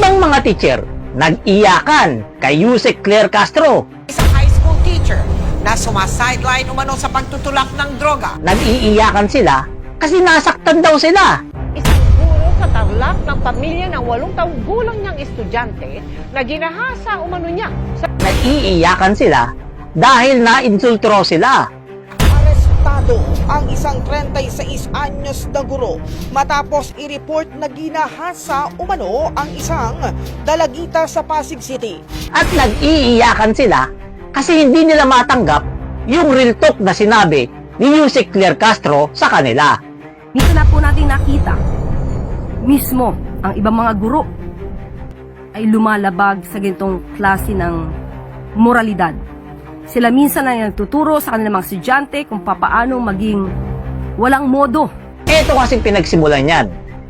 ibang mga teacher nag-iyakan kay Yusek Claire Castro. Isang high school teacher na sumasideline umano sa pagtutulak ng droga. Nag-iiyakan sila kasi nasaktan daw sila. Isang guro sa Tarlac ng pamilya ng 8 taong gulang niyang estudyante na ginahasa umano niya sa Nag-iiyakan sila dahil na-insultro sila. Arestado ang isang 36 anyos na guro matapos i-report na ginahasa umano ang isang dalagita sa Pasig City. At nag-iiyakan sila kasi hindi nila matanggap yung real talk na sinabi ni Yusek Claire Castro sa kanila. Dito na po natin nakita mismo ang ibang mga guro ay lumalabag sa ganitong klase ng moralidad. Sila minsan ay nagtuturo sa kanilang mga estudyante kung papaano maging walang modo. Ito kasing pinagsimulan yan.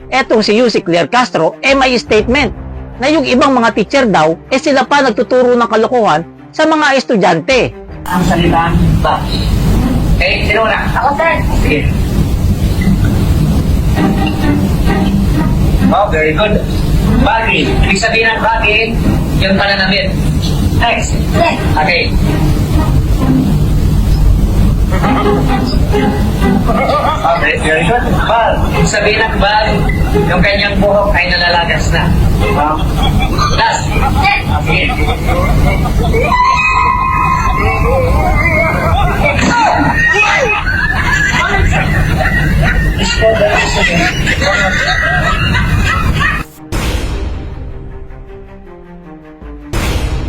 Etong si Yusek Claire Castro, may statement na yung ibang mga teacher daw, sila pa nagtuturo ng kalokohan sa mga estudyante. Ang salita ba? Okay, sino na? Ako, sir. Sige. Oh, very good. Bagay. Ibig sabihin ng bagay, yung pananamit. Next. Okay. Okay, very good. Bal. Ibig sabihin ng bal, yung kanyang buhok ay nalalagas na. Last. Okay.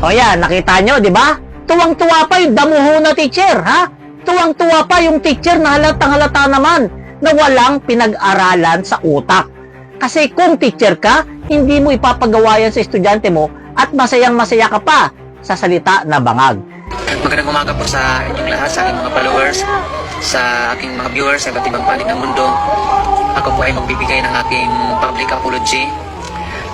O yan, nakita nyo, di ba? Tuwang-tuwa pa yung damuho na teacher, ha? Tuwang-tuwa pa yung teacher na halatang halata naman na walang pinag-aralan sa utak. Kasi kung teacher ka, hindi mo ipapagawa yan sa estudyante mo at masayang-masaya ka pa sa salita na bangag. Magandang umaga po sa inyong lahat, sa aking mga followers, sa aking mga viewers sa iba't ibang panig ng mundo. Ako po ay magbibigay ng aking public apology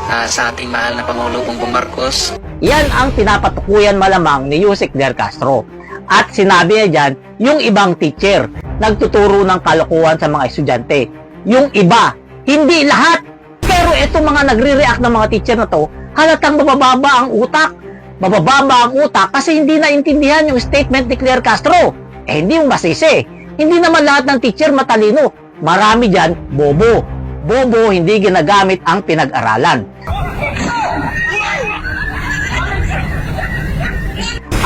sa ating mahal na Pangulo Bongbong Marcos. Yan ang pinapatukuyan malamang ni Yusek Claire Castro. At sinabi niya dyan, yung ibang teacher nagtuturo ng kalokohan sa mga estudyante. Yung iba, hindi lahat. Pero itong mga nagre-react ng mga teacher na to, halatang mabababa ang utak. Mabababa ang utak kasi hindi naintindihan yung statement ni Claire Castro. Hindi yung masisi. Hindi naman lahat ng teacher matalino. Marami dyan, bobo. Bobo, hindi ginagamit ang pinag-aralan.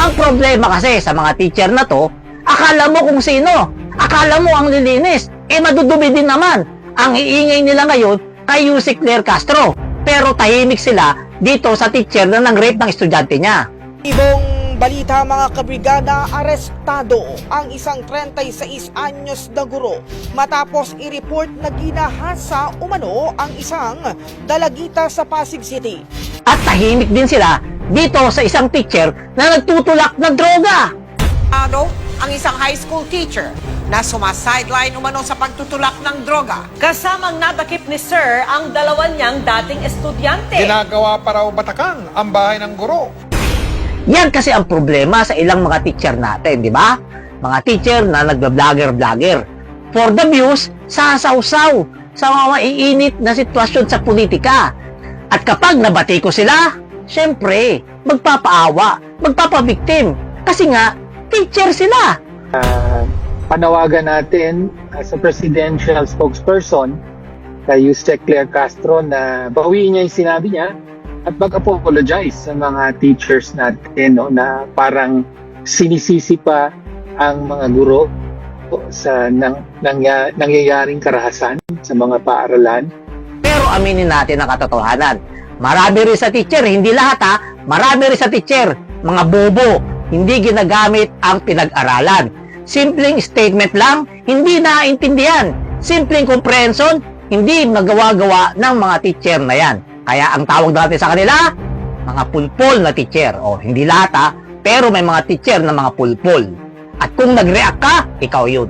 Ang problema kasi sa mga teacher na to, akala mo kung sino. Akala mo ang lilinis. Madudumi din naman. Ang iingay nila ngayon kay Yusek Claire Castro. Pero tahimik sila dito sa teacher na nang-rape ng estudyante niya. Ibong balita mga kabrigada, arestado ang isang 36 anyos na guro matapos i-report na ginahasa umano ang isang dalagita sa Pasig City. At tahimik din sila dito sa isang teacher na nagtutulak ng droga. Ang isang high school teacher na sumasideline umano sa pagtutulak ng droga. kasamang nadakip ni Sir ang dalawa niyang dating estudyante. Ginagawa para ubatakan ang bahay ng guro. Yan kasi ang problema sa ilang mga teacher natin, di ba? Mga teacher na nagba-vlogger. For the views, sasawsaw sa mga maiinit na sitwasyon sa politika. At kapag nabati ko sila, syempre, magpapaawa, magpapabiktim. Kasi nga, teacher sila. Panawagan natin as a presidential spokesperson kay Yusek Claire Castro na bawiin niya yung sinabi niya at mag-apologize sa mga teachers natin, no, na parang sinisisi pa ang mga guro sa nangyayaring karahasan sa mga paaralan. Pero aminin natin ang katotohanan. Marami rin sa teacher, hindi lahat ha, marami rin sa teacher, mga bobo, hindi ginagamit ang pinag-aralan. Simpleng statement lang, hindi naiintindihan. Simpleng comprehension, hindi nagawa-gawa ng mga teacher na yan. Kaya ang tawag natin sa kanila, mga pulpol na teacher. O, hindi lahat ha, pero may mga teacher na mga pulpol. At kung nag-react ka, ikaw yun.